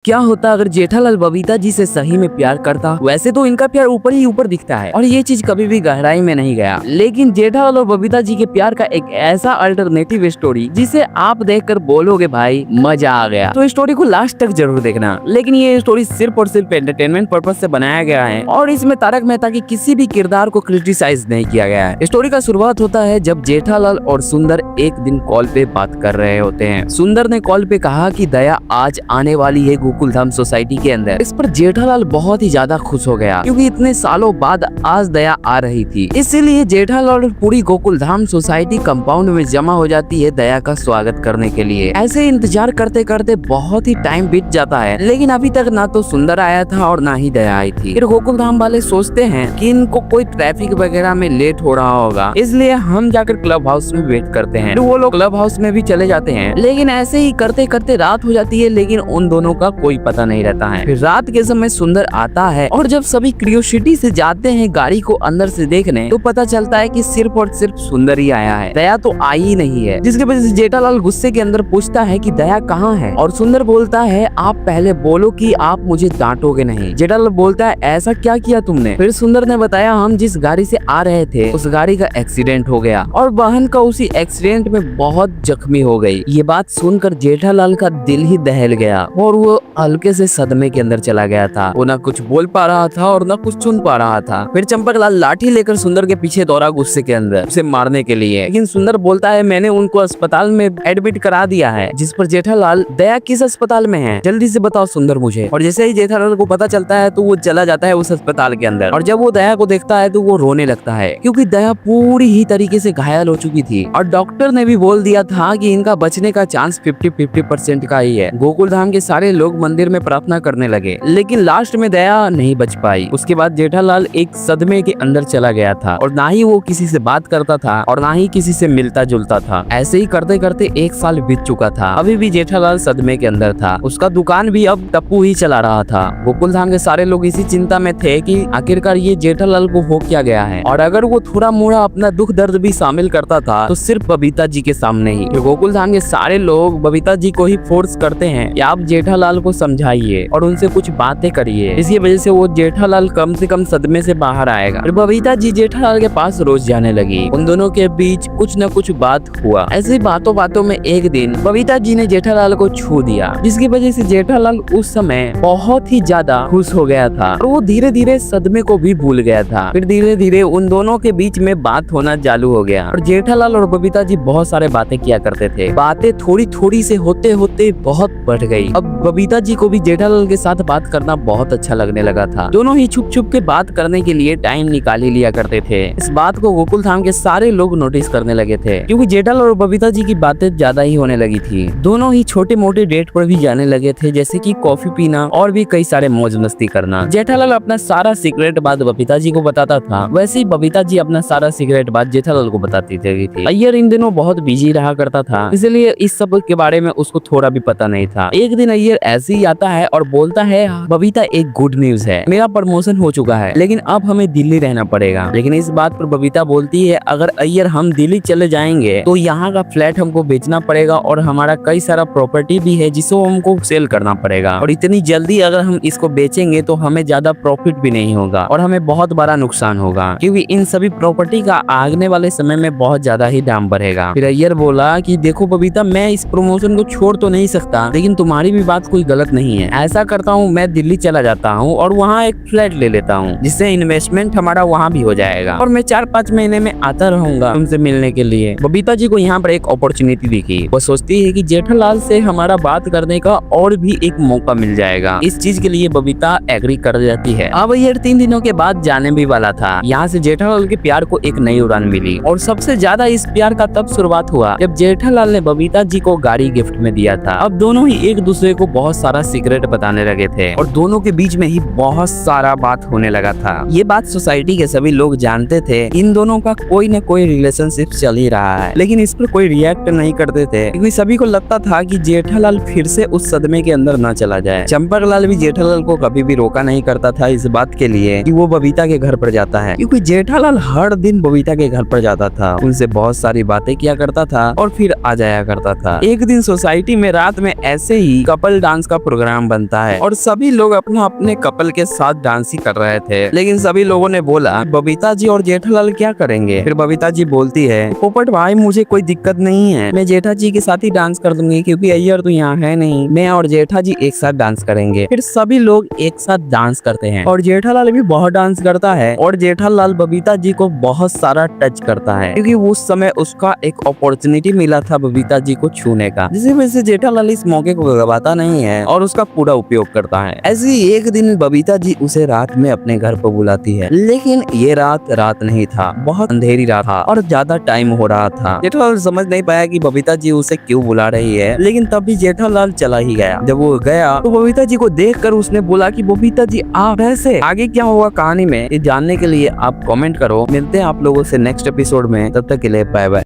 क्या होता अगर जेठालाल बबीता जी से सही में प्यार करता। वैसे तो इनका प्यार ऊपर ही ऊपर दिखता है और ये चीज कभी भी गहराई में नहीं गया, लेकिन जेठालाल और बबीता जी के प्यार का एक ऐसा अल्टरनेटिव स्टोरी जिसे आप देखकर बोलोगे भाई मजा आ गया। तो स्टोरी को लास्ट तक जरूर देखना। लेकिन ये स्टोरी सिर्फ और सिर्फ एंटरटेनमेंट पर्पज से बनाया गया है और इसमें तारक मेहता के किसी भी किरदार को क्रिटिसाइज नहीं किया गया है। स्टोरी का शुरुआत होता है जब जेठालाल और सुंदर एक दिन कॉल पे बात कर रहे होते हैं। सुंदर ने कॉल पे कहा कि दया आज आने वाली है गोकुलधाम सोसाइटी के अंदर। इस पर जेठालाल बहुत ही ज्यादा खुश हो गया क्योंकि इतने सालों बाद आज दया आ रही थी। इसीलिए जेठालाल और पूरी गोकुलधाम सोसाइटी कंपाउंड में जमा हो जाती है दया का स्वागत करने के लिए। ऐसे इंतजार करते करते बहुत ही टाइम बीत जाता है, लेकिन अभी तक ना तो सुंदर आया था और ना ही दया आई थी। फिर गोकुलधाम वाले सोचते हैं कि इनको कोई ट्रैफिक वगैरह में लेट हो रहा होगा, इसलिए हम जाकर क्लब हाउस में वेट करते हैं। तो वो लोग क्लब हाउस में भी चले जाते हैं, लेकिन ऐसे ही करते करते रात हो जाती है, लेकिन उन दोनों का कोई पता नहीं रहता है। फिर रात के समय सुंदर आता है और जब सभी क्यूरियोसिटी से जाते हैं गाड़ी को अंदर से देखने, तो पता चलता है कि सिर्फ और सिर्फ सुंदर ही आया है, दया तो आई ही नहीं है। जिसकी वजह से जेठालाल गुस्से के अंदर पूछता है कि दया कहाँ है, और सुंदर बोलता है आप पहले बोलो कि आप मुझे डांटोगे नहीं। जेठालाल बोलता है ऐसा क्या किया तुमने। फिर सुंदर ने बताया हम जिस गाड़ी से आ रहे थे उस गाड़ी का एक्सीडेंट हो गया और बहन का उसी एक्सीडेंट में बहुत जख्मी हो गई। ये बात सुनकर जेठालाल का दिल ही दहल गया और वो हल्के से सदमे के अंदर चला गया था। वो ना कुछ बोल पा रहा था और ना कुछ सुन पा रहा था। फिर चंपकलाल लाठी लेकर सुंदर के पीछे दौड़ा गुस्से के अंदर उसे मारने के लिए, लेकिन सुंदर बोलता है मैंने उनको अस्पताल में एडमिट करा दिया है। जिस पर जेठालाल दया किस अस्पताल में है जल्दी से बताओ सुंदर मुझे। और जैसे ही जेठालाल को पता चलता है तो वो चला जाता है उस अस्पताल के अंदर, और जब वो दया को देखता है तो वो रोने लगता है क्योंकि दया पूरी ही तरीके से घायल हो चुकी थी और डॉक्टर ने भी बोल दिया था कि इनका बचने का चांस 50-50% का ही है। गोकुलधाम के सारे लोग मंदिर में प्रार्थना करने लगे, लेकिन लास्ट में दया नहीं बच पाई। उसके बाद जेठालाल एक सदमे के अंदर चला गया था और ना ही वो किसी से बात करता था और ना ही किसी से मिलता जुलता था। ऐसे ही करते करते 1 साल बीत चुका था। अभी भी जेठालाल सदमे के अंदर था। उसका दुकान भी अब टप्पू ही चला रहा था। गोकुलधाम के सारे लोग इसी चिंता में थे कि आखिरकार ये जेठालाल को हो क्या गया है, और अगर वो थोड़ा मोड़ा अपना दुख दर्द भी शामिल करता था तो सिर्फ बबीता जी के सामने ही। गोकुलधाम के सारे लोग बबीता जी को ही फोर्स करते हैं कि आप जेठालाल को समझाइए और उनसे कुछ बातें करिए, इसी वजह से वो जेठालाल कम से कम सदमे से बाहर आएगा। फिर बबीता जी जेठालाल के पास रोज जाने लगी। उन दोनों के बीच कुछ न कुछ बात हुआ। ऐसे बातों बातों में एक दिन बबीता जी ने जेठालाल को छू दिया, जिसकी वजह से जेठालाल उस समय बहुत ही ज्यादा खुश हो गया था और वो धीरे धीरे सदमे को भी भूल गया था। फिर धीरे धीरे उन दोनों के बीच में बात होना चालू हो गया और जेठालाल और बबीता जी बहुत सारे बातें किया करते थे। बातें थोड़ी थोड़ी से होते होते बहुत बढ़ गई। अब बबीता जी को भी जेठालाल के साथ बात करना बहुत अच्छा लगने लगा था। दोनों ही छुप छुप के बात करने के लिए टाइम निकाल ही लिया करते थे। इस बात को गोकुलधाम के सारे लोग नोटिस करने लगे थे क्योंकि जेठालाल और बबीता जी की बातें ज्यादा ही होने लगी थी। दोनों ही छोटे मोटे डेट पर भी जाने लगे थे, जैसे कि कॉफी पीना और भी कई सारे मौज मस्ती करना। जेठालाल अपना सारा सीक्रेट बात बबीता जी को बताता था, वैसे ही बबीता जी अपना सारा सीक्रेट बात जेठालाल को बताती थी। अय्यर इन दिनों बहुत बिजी रहा करता था, इसलिए इस सब के बारे में उसको थोड़ा भी पता नहीं था। एक दिन अय्यर ऐसे ही आता है और बोलता है बबीता एक गुड न्यूज है, मेरा प्रमोशन हो चुका है, लेकिन अब हमें दिल्ली रहना पड़ेगा। लेकिन इस बात पर बबीता बोलती है अगर अय्यर हम दिल्ली चले जाएंगे तो यहाँ का फ्लैट हमको बेचना पड़ेगा और हमारा कई सारा प्रॉपर्टी भी है जिसको हमको सेल करना पड़ेगा, और इतनी जल्दी अगर हम इसको बेचेंगे तो हमें ज्यादा प्रॉफिट भी नहीं होगा और हमें बहुत बड़ा नुकसान होगा क्योंकि इन सभी प्रॉपर्टी का आगने वाले समय में बहुत ज्यादा ही दाम बढ़ेगा। फिर अय्यर बोला कि देखो बबीता मैं इस प्रमोशन को छोड़ तो नहीं सकता, लेकिन तुम्हारी भी बात कोई गलत नहीं है। ऐसा करता हूँ मैं दिल्ली चला जाता हूँ और वहाँ एक फ्लैट ले लेता हूँ, जिससे इन्वेस्टमेंट हमारा वहाँ भी हो जाएगा और मैं 4-5 महीने में आता रहूंगा तुमसे मिलने के लिए। बबीता जी को यहाँ पर एक अपॉर्चुनिटी दिखी। वो सोचती है कि जेठालाल से हमारा बात करने का और भी एक मौका मिल जाएगा। इस चीज के लिए बबीता एग्री कर जाती है। अब ये 3 दिनों के बाद जाने भी वाला था। यहाँ से जेठालाल के प्यार को एक नई उड़ान मिली और सबसे ज्यादा इस प्यार का तब शुरुआत हुआ जब जेठालाल ने बबीता जी को गाड़ी गिफ्ट में दिया था। अब दोनों ही एक दूसरे को बहुत सारा सीक्रेट बताने लगे थे और दोनों के बीच में ही बहुत सारा बात होने लगा था। ये बात सोसाइटी के सभी लोग जानते थे, इन दोनों का कोई न कोई रिलेशनशिप चल ही रहा है, लेकिन इस पर कोई रिएक्ट नहीं करते थे क्योंकि सभी को लगता था कि जेठालाल फिर से उस सदमे के अंदर न चला जाए। चंपकलाल भी जेठालाल को कभी भी रोका नहीं करता था इस बात के लिए कि वो बबीता के घर पर जाता है, क्योंकि जेठालाल हर दिन बबीता के घर पर जाता था, उनसे बहुत सारी बातें किया करता था और फिर आ जाया करता था। एक दिन सोसाइटी में रात में ऐसे ही कपल डांस का प्रोग्राम बनता है और सभी लोग अपना अपने कपल के साथ डांस ही कर रहे थे। लेकिन सभी लोगों ने बोला बबीता जी और जेठालाल क्या करेंगे। फिर बबीता जी बोलती है पोपट भाई मुझे कोई दिक्कत नहीं है, मैं जेठा जी के साथ ही डांस कर दूंगी क्योंकि अय्यर तो यहाँ है नहीं, मैं और जेठा जी एक साथ डांस करेंगे। फिर सभी लोग एक साथ डांस करते हैं और जेठालाल भी बहुत डांस करता है और जेठालाल बबीता जी को बहुत सारा टच करता है क्योंकि उस समय उसका एक अपॉर्चुनिटी मिला था बबीता जी को छूने का, जिसकी वजह से जेठालाल इस मौके को गवाता नहीं है और उसका पूरा उपयोग करता है। ऐसे ही एक दिन बबीता जी उसे रात में अपने घर पर बुलाती है, लेकिन ये रात नहीं था, बहुत अंधेरी रात था और ज्यादा टाइम हो रहा था। जेठालाल समझ नहीं पाया कि बबीता जी उसे क्यों बुला रही है, लेकिन तब भी जेठालाल चला ही गया। जब वो गया तो बबीता जी को देखकर उसने बोला कि बबीता जी आप ऐसे। आगे क्या होगा कहानी में ये जानने के लिए आप कमेंट करो। मिलते हैं आप लोगों से नेक्स्ट एपिसोड में, तब तक के लिए बाय बाय।